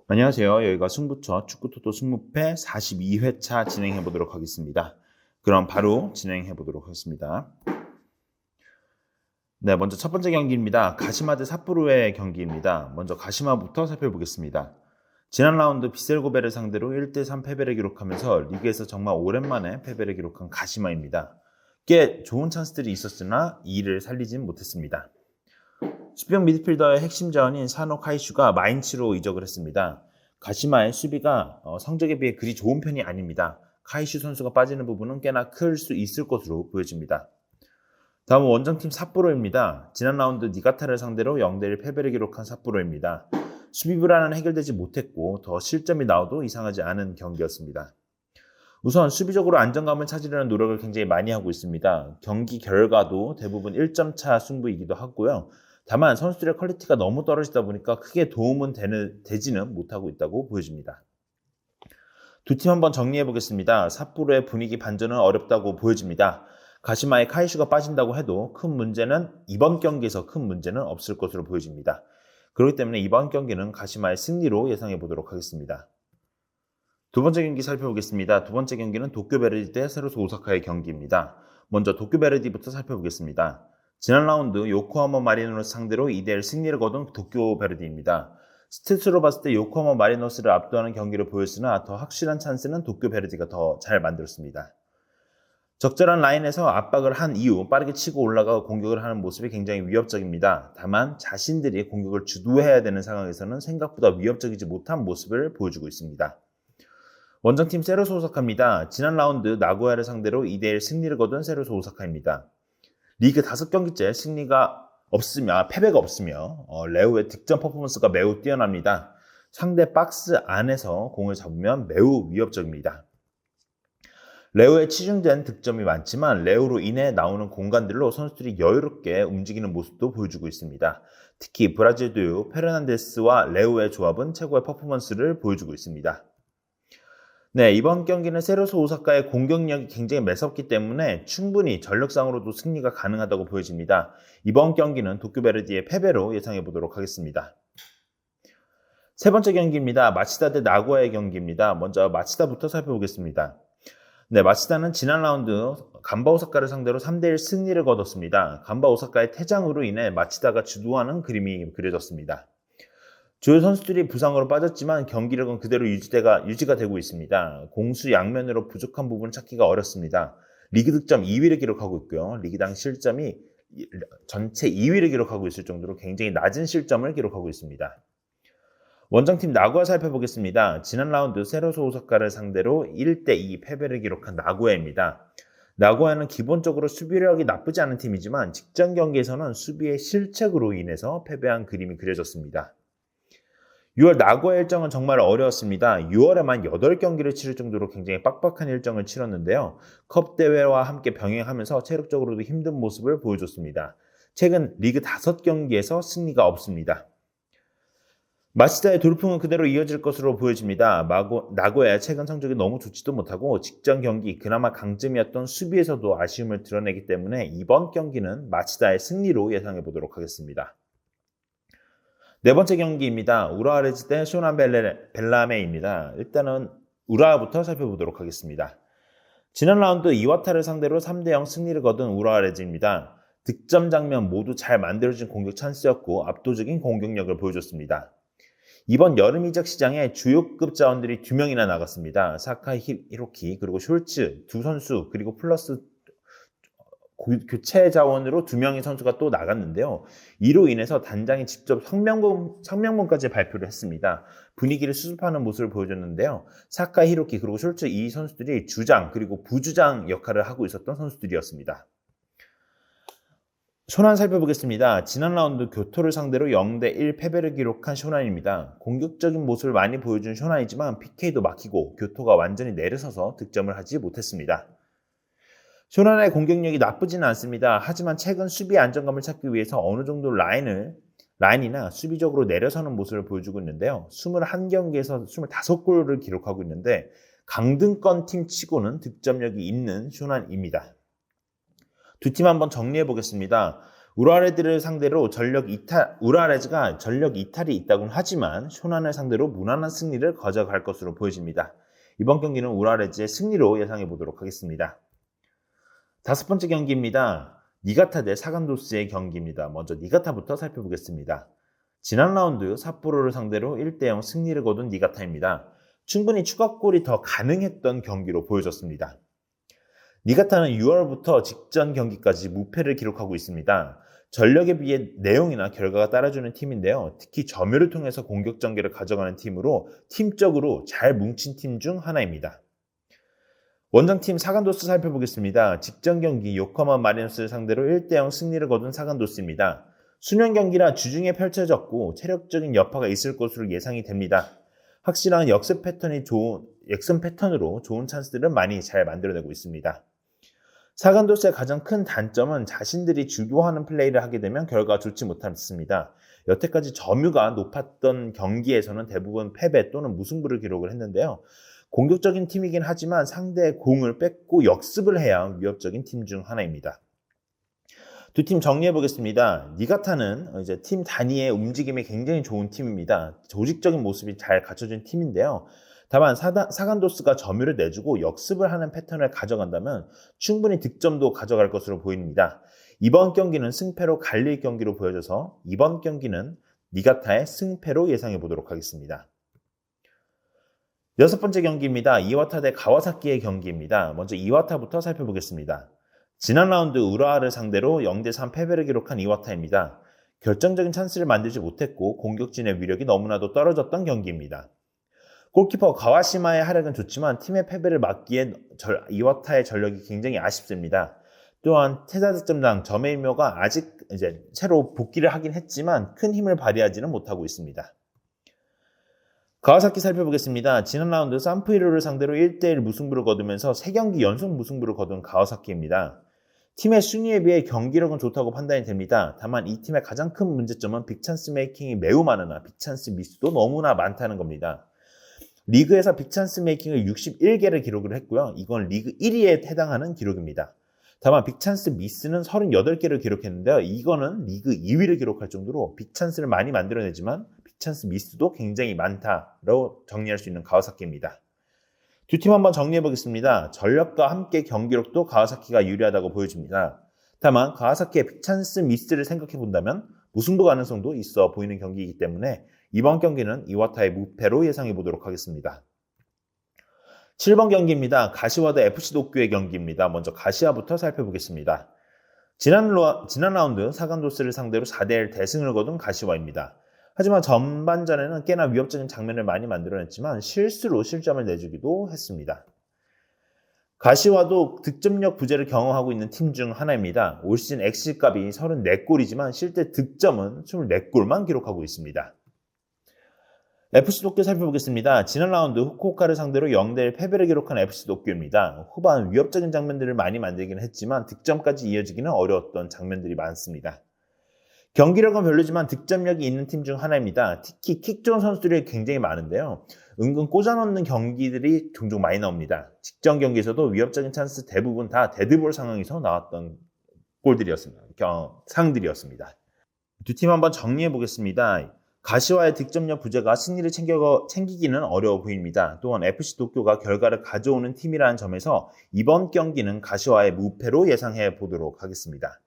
안녕하세요. 여기가 승부처 축구토토 승무패 42회차 진행해 보도록 하겠습니다. 그럼 바로 진행해 보도록 하겠습니다. 네, 먼저 첫 번째 경기입니다. 가시마 대 삿포로의 경기입니다. 먼저 가시마부터 살펴보겠습니다. 지난 라운드 비셀고베를 상대로 1대3 패배를 기록하면서 리그에서 정말 오랜만에 패배를 기록한 가시마입니다. 꽤 좋은 찬스들이 있었으나 이를 살리진 못했습니다. 수비형 미드필더의 핵심 자원인 사노 카이슈가 마인츠로 이적을 했습니다. 가시마의 수비가 성적에 비해 그리 좋은 편이 아닙니다. 카이슈 선수가 빠지는 부분은 꽤나 클 수 있을 것으로 보여집니다. 다음은 원정팀 삿포로입니다. 지난 라운드 니가타를 상대로 0대1 패배를 기록한 삿포로입니다. 수비 불안은 해결되지 못했고 더 실점이 나와도 이상하지 않은 경기였습니다. 우선 수비적으로 안정감을 찾으려는 노력을 굉장히 많이 하고 있습니다. 경기 결과도 대부분 1점 차 승부이기도 하고요. 다만 선수들의 퀄리티가 너무 떨어지다 보니까 크게 도움은 되지는 못하고 있다고 보여집니다. 두 팀 한번 정리해 보겠습니다. 삿포로의 분위기 반전은 어렵다고 보여집니다. 가시마의 카이슈가 빠진다고 해도 이번 경기에서 큰 문제는 없을 것으로 보여집니다. 그렇기 때문에 이번 경기는 가시마의 승리로 예상해 보도록 하겠습니다. 두 번째 경기 살펴보겠습니다. 두 번째 경기는 도쿄베르디 대 세로스 오사카의 경기입니다. 먼저 도쿄베르디부터 살펴보겠습니다. 지난 라운드 요코하마 마리노스 상대로 2대1 승리를 거둔 도쿄베르디입니다. 스탯으로 봤을 때 요코하마 마리노스를 압도하는 경기를 보였으나 더 확실한 찬스는 도쿄베르디가 더 잘 만들었습니다. 적절한 라인에서 압박을 한 이후 빠르게 치고 올라가 공격을 하는 모습이 굉장히 위협적입니다. 다만 자신들이 공격을 주도해야 되는 상황에서는 생각보다 위협적이지 못한 모습을 보여주고 있습니다. 원정팀 세로스 오사카입니다. 지난 라운드 나고야를 상대로 2대1 승리를 거둔 세로스 오사카입니다. 리그 5경기째 패배가 없으며 레오의 득점 퍼포먼스가 매우 뛰어납니다. 상대 박스 안에서 공을 잡으면 매우 위협적입니다. 레오에 치중된 득점이 많지만 레오로 인해 나오는 공간들로 선수들이 여유롭게 움직이는 모습도 보여주고 있습니다. 특히 브라질 두유 페르난데스와 레오의 조합은 최고의 퍼포먼스를 보여주고 있습니다. 네, 이번 경기는 세로스 오사카의 공격력이 굉장히 매섭기 때문에 충분히 전력상으로도 승리가 가능하다고 보여집니다. 이번 경기는 도쿄베르디의 패배로 예상해 보도록 하겠습니다. 세 번째 경기입니다. 마치다 대 나고야의 경기입니다. 먼저 마치다부터 살펴보겠습니다. 네, 마치다는 지난 라운드 간바 오사카를 상대로 3대1 승리를 거뒀습니다. 간바 오사카의 퇴장으로 인해 마치다가 주도하는 그림이 그려졌습니다. 주요 선수들이 부상으로 빠졌지만 경기력은 그대로 유지가 되고 있습니다. 공수 양면으로 부족한 부분을 찾기가 어렵습니다. 리그 득점 2위를 기록하고 있고요. 리그당 실점이 전체 2위를 기록하고 있을 정도로 굉장히 낮은 실점을 기록하고 있습니다. 원정팀 나고야 살펴보겠습니다. 지난 라운드 세로스 오사카를 상대로 1대2 패배를 기록한 나고야입니다. 나고야는 기본적으로 수비력이 나쁘지 않은 팀이지만 직전 경기에서는 수비의 실책으로 인해서 패배한 그림이 그려졌습니다. 6월 나고야 일정은 정말 어려웠습니다. 6월에만 8경기를 치를 정도로 굉장히 빡빡한 일정을 치렀는데요. 컵 대회와 함께 병행하면서 체력적으로도 힘든 모습을 보여줬습니다. 최근 리그 5경기에서 승리가 없습니다. 마치다의 돌풍은 그대로 이어질 것으로 보여집니다. 나고야의 최근 성적이 너무 좋지도 못하고 직전 경기 그나마 강점이었던 수비에서도 아쉬움을 드러내기 때문에 이번 경기는 마치다의 승리로 예상해 보도록 하겠습니다. 네 번째 경기입니다. 우라와 레즈 대 쇼난 벨라메입니다. 일단은 우라와부터 살펴보도록 하겠습니다. 지난 라운드 이와타를 상대로 3대0 승리를 거둔 우라와 레즈입니다. 득점 장면 모두 잘 만들어진 공격 찬스였고 압도적인 공격력을 보여줬습니다. 이번 여름 이적 시장에 주요급 자원들이 2명이나 나갔습니다. 사카이 히로키 그리고 숄츠 두 선수 그리고 플러스 교체 자원으로 2명의 선수가 또 나갔는데요. 이로 인해서 단장이 직접 성명문까지 발표를 했습니다. 분위기를 수습하는 모습을 보여줬는데요. 사카이 히로키 그리고 숄츠 이 선수들이 주장 그리고 부주장 역할을 하고 있었던 선수들이었습니다. 쇼난 살펴보겠습니다. 지난 라운드 교토를 상대로 0대1 패배를 기록한 쇼난입니다. 공격적인 모습을 많이 보여준 쇼난이지만 PK도 막히고 교토가 완전히 내려서서 득점을 하지 못했습니다. 쇼난의 공격력이 나쁘지는 않습니다. 하지만 최근 수비 안정감을 찾기 위해서 어느 정도 라인이나 수비적으로 내려서는 모습을 보여주고 있는데요. 21경기에서 25골을 기록하고 있는데 강등권 팀 치고는 득점력이 있는 쇼난입니다. 두 팀 한번 정리해 보겠습니다. 우라레즈를 상대로 우라레즈가 전력 이탈이 있다고는 하지만 쇼난을 상대로 무난한 승리를 가져갈 것으로 보여집니다. 이번 경기는 우라레즈의 승리로 예상해 보도록 하겠습니다. 다섯 번째 경기입니다. 니가타 대 사간도스의 경기입니다. 먼저 니가타부터 살펴보겠습니다. 지난 라운드 삿포로를 상대로 1대0 승리를 거둔 니가타입니다. 충분히 추가골이 더 가능했던 경기로 보여졌습니다. 니가타는 6월부터 직전 경기까지 무패를 기록하고 있습니다. 전력에 비해 내용이나 결과가 따라주는 팀인데요. 특히 점유를 통해서 공격 전개를 가져가는 팀으로 팀적으로 잘 뭉친 팀 중 하나입니다. 원정팀 사간도스 살펴보겠습니다. 직전 경기 요코하마 마리노스를 상대로 1대0 승리를 거둔 사간도스입니다. 수년 경기라 주중에 펼쳐졌고 체력적인 여파가 있을 것으로 예상이 됩니다. 확실한 역습 패턴으로 좋은 찬스들은 많이 잘 만들어내고 있습니다. 사간도스의 가장 큰 단점은 자신들이 주도하는 플레이를 하게 되면 결과가 좋지 못했습니다. 여태까지 점유가 높았던 경기에서는 대부분 패배 또는 무승부를 기록을 했는데요. 공격적인 팀이긴 하지만 상대의 공을 뺏고 역습을 해야 위협적인 팀 중 하나입니다. 두 팀 정리해 보겠습니다. 니가타는 이제 팀 단위의 움직임이 굉장히 좋은 팀입니다. 조직적인 모습이 잘 갖춰진 팀인데요. 다만 사간도스가 점유를 내주고 역습을 하는 패턴을 가져간다면 충분히 득점도 가져갈 것으로 보입니다. 이번 경기는 승패로 갈릴 경기로 보여져서 이번 경기는 니가타의 승패로 예상해 보도록 하겠습니다. 여섯 번째 경기입니다. 이와타 대 가와사키의 경기입니다. 먼저 이와타부터 살펴보겠습니다. 지난 라운드 우라를 상대로 0대3 패배를 기록한 이와타입니다. 결정적인 찬스를 만들지 못했고 공격진의 위력이 너무나도 떨어졌던 경기입니다. 골키퍼 가와시마의 활약은 좋지만 팀의 패배를 막기엔 이와타의 전력이 굉장히 아쉽습니다. 또한 태자득점당 저메이묘가 아직 새로 복귀를 하긴 했지만 큰 힘을 발휘하지는 못하고 있습니다. 가와사키 살펴보겠습니다. 지난 라운드 산프이로를 상대로 1대1 무승부를 거두면서 3경기 연속 무승부를 거둔 가와사키입니다. 팀의 순위에 비해 경기력은 좋다고 판단이 됩니다. 다만 이 팀의 가장 큰 문제점은 빅찬스 메이킹이 매우 많으나 빅찬스 미스도 너무나 많다는 겁니다. 리그에서 빅찬스 메이킹을 61개를 기록을 했고요. 이건 리그 1위에 해당하는 기록입니다. 다만 빅찬스 미스는 38개를 기록했는데요. 이거는 리그 2위를 기록할 정도로 빅찬스를 많이 만들어내지만 빅찬스 미스도 굉장히 많다로 정리할 수 있는 가와사키입니다. 두 팀 한번 정리해 보겠습니다. 전력과 함께 경기력도 가와사키가 유리하다고 보여집니다. 다만 가와사키의 빅찬스 미스를 생각해 본다면 무승부 가능성도 있어 보이는 경기이기 때문에 이번 경기는 이와타의 무패로 예상해 보도록 하겠습니다. 7번 경기입니다. 가시와 대 FC 도쿄의 경기입니다. 먼저 가시와부터 살펴보겠습니다. 지난 라운드 사간도스를 상대로 4대1 대승을 거둔 가시와입니다. 하지만 전반전에는 꽤나 위협적인 장면을 많이 만들어냈지만 실수로 실점을 내주기도 했습니다. 가시와도 득점력 부재를 경험하고 있는 팀 중 하나입니다. 올 시즌 XG값이 34골이지만 실제 득점은 24골만 기록하고 있습니다. FC 도쿄 살펴보겠습니다. 지난 라운드 후쿠오카를 상대로 0대1 패배를 기록한 FC 도쿄입니다. 후반 위협적인 장면들을 많이 만들긴 했지만 득점까지 이어지기는 어려웠던 장면들이 많습니다. 경기력은 별로지만 득점력이 있는 팀 중 하나입니다. 특히 킥 좋은 선수들이 굉장히 많은데요. 은근 꽂아넣는 경기들이 종종 많이 나옵니다. 직전 경기에서도 위협적인 찬스 대부분 다 데드볼 상황에서 나왔던 상들이었습니다. 두 팀 한번 정리해 보겠습니다. 가시와의 득점력 부재가 승리를 챙기기는 어려워 보입니다. 또한 FC 도쿄가 결과를 가져오는 팀이라는 점에서 이번 경기는 가시와의 무패로 예상해 보도록 하겠습니다.